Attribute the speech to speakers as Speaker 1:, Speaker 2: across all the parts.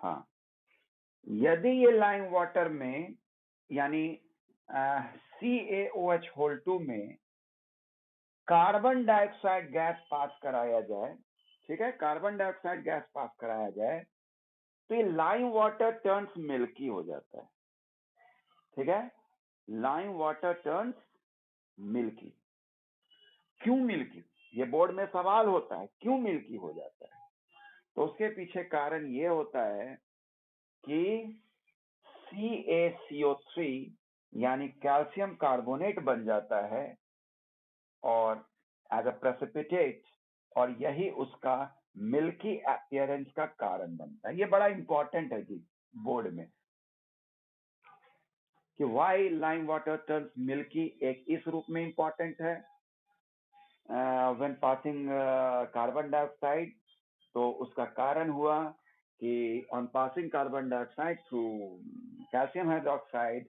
Speaker 1: हाँ, यदि ये लाइम वाटर में यानी CaOH2 में कार्बन डाइऑक्साइड गैस पास कराया जाए, ठीक है, कार्बन डाइऑक्साइड गैस पास कराया जाए, तो ये लाइम वाटर टर्न्स मिल्की हो जाता है, ठीक है, लाइम वाटर टर्न्स मिल्की। क्यों मिल्की? ये बोर्ड में सवाल होता है, क्यों मिल्की हो जाता है? तो उसके पीछे कारण ये होता है कि CaCO3 यानी कैल्शियम कार्बोनेट बन जाता है और एज अ प्रेसिपिटेट, और यही उसका मिल्की अपीयरेंस का कारण बनता है। ये बड़ा इंपॉर्टेंट है जी बोर्ड में कि why lime water turns milky, एक इस रूप में इंपॉर्टेंट है व्हेन पासिंग कार्बन डाइऑक्साइड। तो उसका कारण हुआ कि on passing carbon dioxide through calcium hydroxide,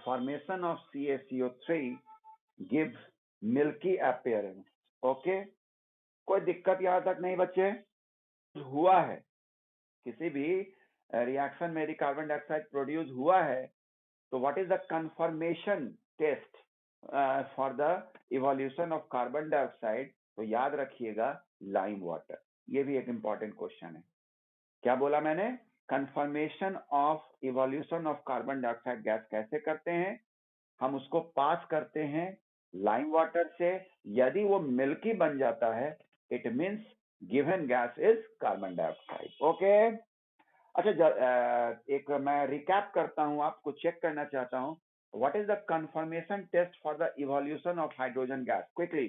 Speaker 1: formation of CaCO3 gives milky appearance. Okay, कोई दिक्कत यहां तक नहीं बच्चे? हुआ है किसी भी रिएक्शन में यदि कार्बन डाइऑक्साइड प्रोड्यूस हुआ है तो what is the confirmation test for the evolution of carbon dioxide? तो याद रखिएगा लाइम वाटर। ये भी एक इंपॉर्टेंट क्वेश्चन है। क्या बोला मैंने? Confirmation of evolution of carbon dioxide gas कैसे करते हैं? हम उसको पास करते हैं लाइम वाटर से। यदि वो मिल्की बन जाता है it means given gas is carbon dioxide. Okay, अच्छा, एक मैं रिकैप करता हूं, आपको चेक करना चाहता हूं। What is the confirmation test for the evolution of hydrogen gas? Quickly,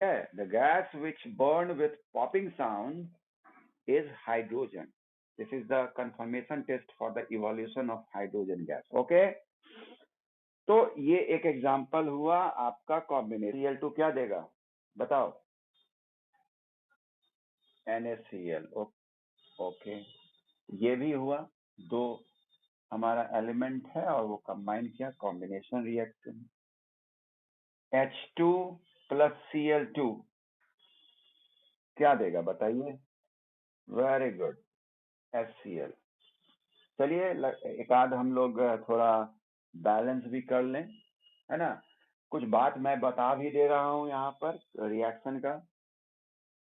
Speaker 1: the gas which burn with popping sound is hydrogen. This is the confirmation test for the evolution of hydrogen gas. Okay? तो ये एक example हुआ आपका combination. Cl2 क्या देगा बताओ? NaCl। Okay, ये भी हुआ, दो हमारा एलिमेंट है और वो कंबाइन किया, combination reaction. H2 plus Cl2 क्या देगा बताइए? Very good, HCl। चलिए एक आध हम लोग थोड़ा बैलेंस भी कर लें, है ना? कुछ बात मैं बता भी दे रहा हूं यहाँ पर रिएक्शन का।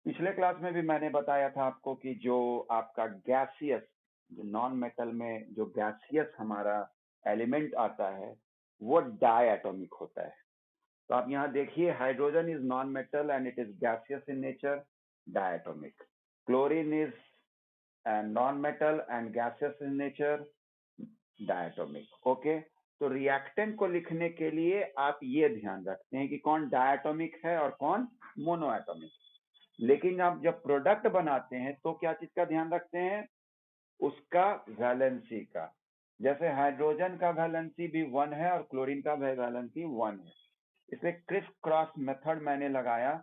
Speaker 1: पिछले क्लास में भी मैंने बताया था आपको कि जो आपका गैसियस, जो नॉन मेटल में जो गैसियस हमारा एलिमेंट आता है वो डायएटॉमिक होता है। तो आप यहाँ देखिए, hydrogen is non metal and it is gaseous in nature, diatomic. Chlorine is non metal and gaseous in nature, diatomic. Okay, तो रिएक्टेंट को लिखने के लिए आप ये ध्यान रखते हैं कि कौन डायटोमिक है और कौन मोनोएटोमिक। लेकिन आप जब प्रोडक्ट बनाते हैं तो क्या चीज का ध्यान रखते हैं? उसका वैलेंसी का। जैसे हाइड्रोजन का वैलेंसी भी 1 है और क्लोरीन का वैलेंसी 1 है, इसलिए क्रिस क्रॉस मेथड मैंने लगाया।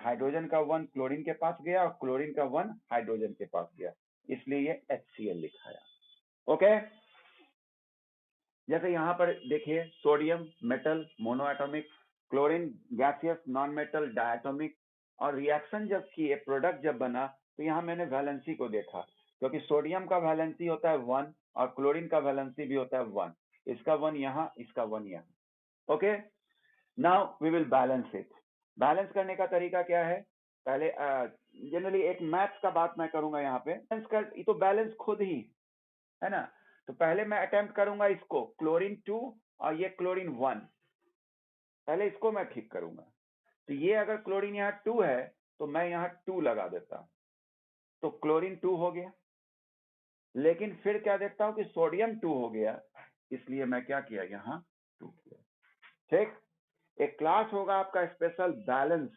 Speaker 1: हाइड्रोजन का 1 क्लोरीन के पास गया और क्लोरीन का 1 हाइड्रोजन के पास गया, इसलिए ये HCl लिखाया। ओके, जैसे यहाँ पर देखिए, sodium metal monoatomic, chlorine gaseous non metal diatomic, और रिएक्शन जब किए, प्रोडक्ट जब बना, तो यहाँ मैंने वैलेंसी को देखा, क्योंकि सोडियम का वैलेंसी होता है 1 और क्लोरीन का वैलेंसी भी होता है 1। इसका 1 यहाँ, इसका 1 यहाँ। Okay, now we will balance it. Balance करने का तरीका क्या है? पहले जनरली एक मैथ्स का बात मैं करूंगा यहाँ पे। ये तो बैलेंस खुद ही है ना। तो पहले मैं अटेम्प्ट करूंगा इसको, क्लोरीन 2 और ये क्लोरीन 1, पहले इसको मैं ठीक करूंगा। तो ये अगर क्लोरीन यहाँ 2 है तो मैं यहाँ 2 लगा देता हूं, तो क्लोरीन 2 हो गया। लेकिन फिर क्या देखता हूं कि सोडियम 2 हो गया, इसलिए मैं क्या किया, यहाँ 2 किया। ठीक, एक क्लास होगा आपका special balance,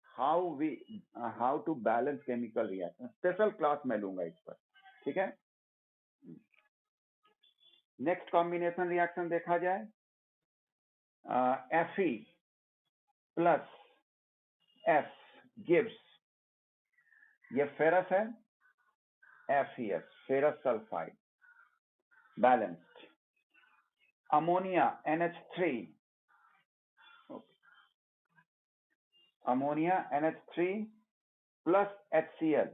Speaker 1: how to balance chemical reaction, special class मैं लूंगा इस पर, ठीक है। नेक्स्ट कॉम्बिनेशन रिएक्शन देखा जाए, Fe प्लस F गिव्स, ये फेरस है, FeS ferrous sulphide, balanced. Ammonia NH3, ammonia NH3 plus HCl,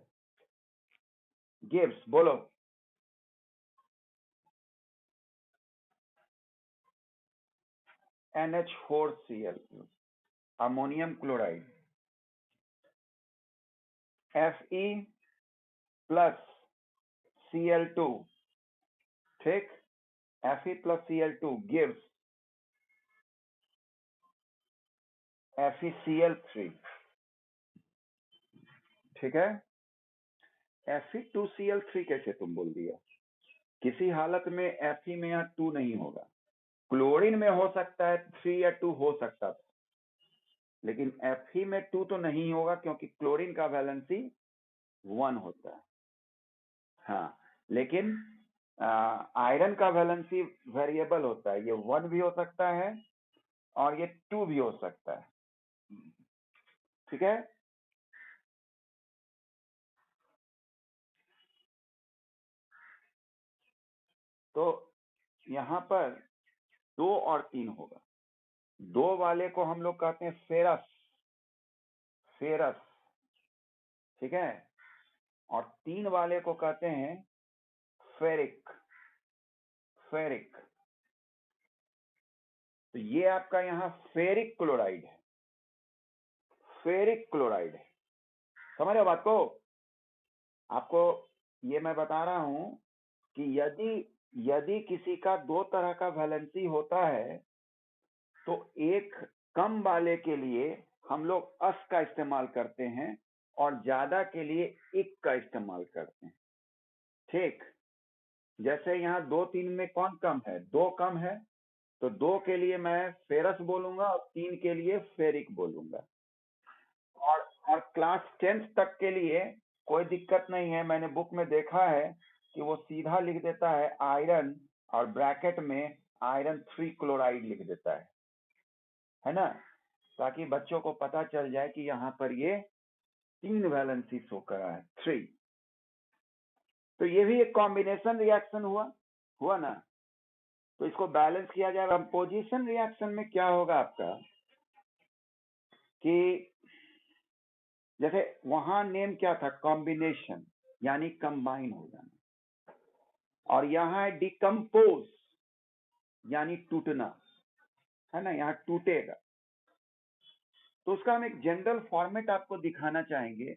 Speaker 1: gives, बोलो। NH4Cl, ammonium chloride, Fe plus Cl2, ठीक, Fe plus Cl2 gives FeCl3, ठीक है। Fe2Cl3 कैसे तुम बोल दिया? किसी हालत में Fe में यहाँ 2 नहीं होगा। क्लोरीन में हो सकता है 3 या 2 हो सकता था, लेकिन Fe में 2 तो नहीं होगा क्योंकि क्लोरीन का वैलेंसी 1 होता है। हाँ, लेकिन आयरन का वैलेंसी वेरिएबल होता है, ये 1 भी हो सकता है और ये 2 भी हो सकता है, ठीक है। तो यहाँ पर 2 और 3 होगा। 2 वाले को हम लोग कहते हैं फेरस, फेरस, ठीक है, और 3 वाले को कहते हैं फेरिक, फेरिक। तो ये आपका यहाँ फेरिक क्लोराइड है, फेरिक क्लोराइड है। समझ रहे हो बात को? आपको ये मैं बता रहा हूं कि यदि यदि किसी का 2 तरह का वैलेंसी होता है तो एक कम वाले के लिए हम लोग अस का इस्तेमाल करते हैं और ज्यादा के लिए इक का इस्तेमाल करते हैं, ठीक। जैसे यहाँ 2 3 में कौन कम है? 2 कम है, तो 2 के लिए मैं फेरस बोलूंगा और 3 के लिए फेरिक बोलूंगा। और क्लास 10th तक के लिए कोई दिक्कत नहीं है, मैंने बुक में देखा है कि वो सीधा लिख देता है आयरन और ब्रैकेट में आयरन 3 क्लोराइड लिख देता है ना, ताकि बच्चों को पता चल जाए कि यहाँ पर ये 3 वैलेंसी शो कर रहा है, 3। तो ये भी एक कॉम्बिनेशन रिएक्शन हुआ ना। तो इसको बैलेंस किया जाए। कंपोजिशन रिएक्शन में क्या होगा आपका कि जैसे वहां नेम क्या था? कॉम्बिनेशन, यानी कंबाइन हो जाना, और यहाँ है डिकम्पोज, यानी टूटना, है ना, यहाँ टूटेगा। तो उसका हम एक जनरल फॉर्मेट आपको दिखाना चाहेंगे।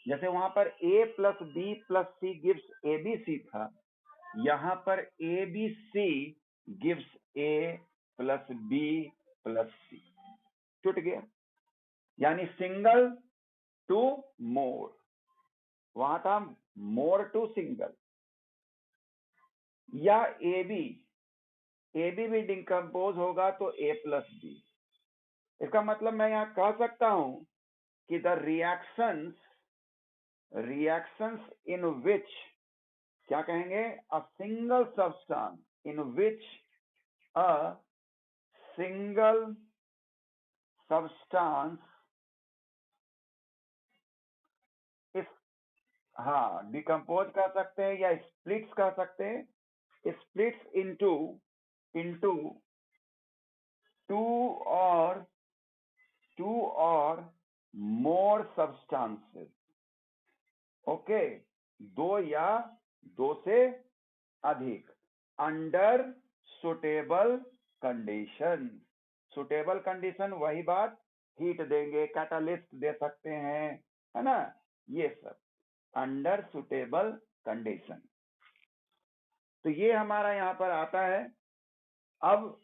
Speaker 1: जैसे वहां पर A plus B plus C gives ABC था, यहाँ पर ABC gives A plus B plus C, टूट गया, यानी सिंगल टू मोर। वहां था मोर टू सिंगल, या AB भी डिकम्पोज होगा तो A प्लस बी। इसका मतलब मैं यहाँ कह सकता हूं कि द रिएक्शंस इन विच, क्या कहेंगे, a single substance in which a single substance इस, हाँ, डिकम्पोज कर सकते हैं या स्प्लिट्स कर सकते हैं, स्प्लिट्स इनटू इनटू टू और मोर सब्सटेंसेस, ओके, 2 या 2 से अधिक, under suitable condition. Suitable condition वही बात, हीट देंगे, कैटालिस्ट दे सकते हैं, है ना, ये सब अंडर सुटेबल कंडीशन। तो ये हमारा यहाँ पर आता है। अब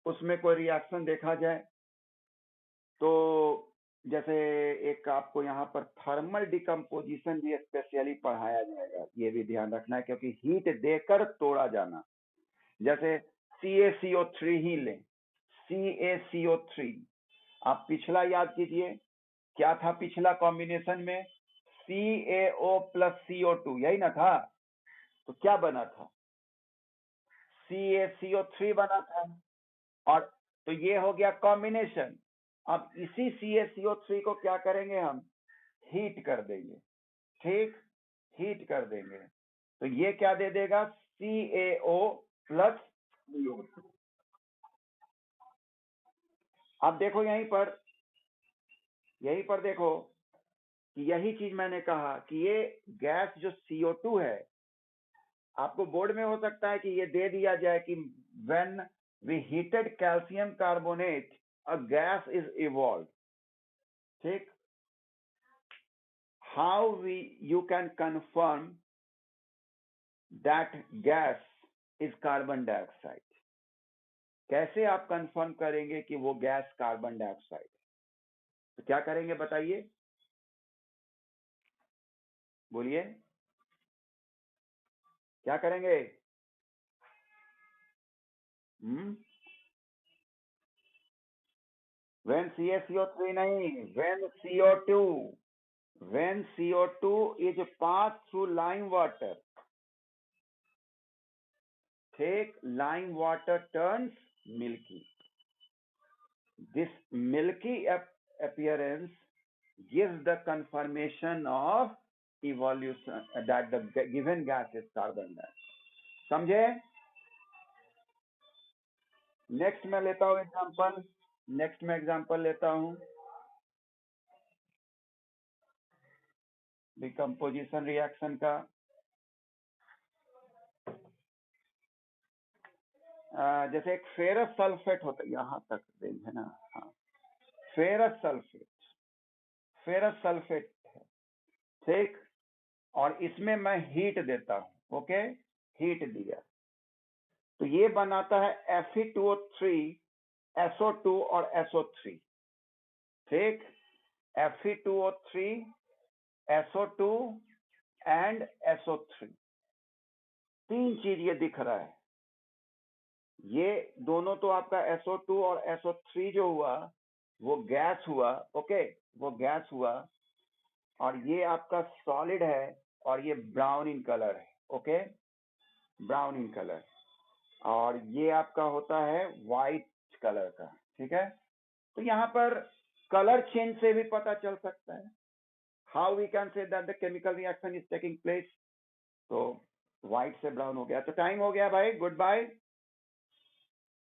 Speaker 1: उसमें कोई रिएक्शन देखा जाए तो जैसे एक आपको यहाँ पर थर्मल डिकम्पोजिशन भी स्पेशली पढ़ाया जाएगा, ये भी ध्यान रखना है, क्योंकि हीट देकर तोड़ा जाना। जैसे CaCO3 ही लें, CaCO3, आप पिछला याद कीजिए, क्या था पिछला कॉम्बिनेशन में? CaO प्लस CO2, यही ना था? तो क्या बना था? CaCO3 बना था। और तो ये हो गया कॉम्बिनेशन। अब इसी CaCO3 को क्या करेंगे हम? हीट कर देंगे, ठीक, हीट कर देंगे, तो ये क्या दे देगा? CaO plus CO2। अब देखो यहीं पर देखो, कि यही चीज मैंने कहा कि ये गैस जो CO2 है, आपको बोर्ड में हो सकता है कि ये दे दिया जाए कि when we heated calcium carbonate a gas is evolve, ठीक। How you can confirm that gas is carbon dioxide? कैसे आप कंफर्म करेंगे कि वो गैस कार्बन डाइऑक्साइड है? तो क्या करेंगे बताइए, बोलिए क्या करेंगे? when CaCO3 नहीं, when CO2 is passed through lime water, take lime water turns milky. This milky appearance gives the confirmation of evolution that the given gas is carbon dioxide. समझे? नेक्स्ट मैं लेता हूं एग्जांपल, नेक्स्ट मैं example लेता हूं decomposition reaction का। जैसे एक फेरस सल्फेट होता है, यहाँ तक रेंज है ना, हाँ, फेरस सल्फेट है, ठीक। और इसमें मैं हीट देता हूं, ओके, हीट दिया तो ये बनाता है Fe2O3, SO2 और SO3, ठीक। Fe2O3, SO2 एंड SO3, तीन चीज ये दिख रहा है। ये दोनों तो आपका SO2 और SO3 जो हुआ वो गैस हुआ, ओके, वो गैस हुआ, और ये आपका सॉलिड है और ये ब्राउन इन कलर है, ओके, ब्राउन इन कलर, और ये आपका होता है व्हाइट कलर का, ठीक है। तो यहाँ पर कलर चेंज से भी पता चल सकता है, how we can say that the chemical reaction is taking place. तो व्हाइट से ब्राउन हो गया। तो टाइम हो गया भाई, गुड बाय।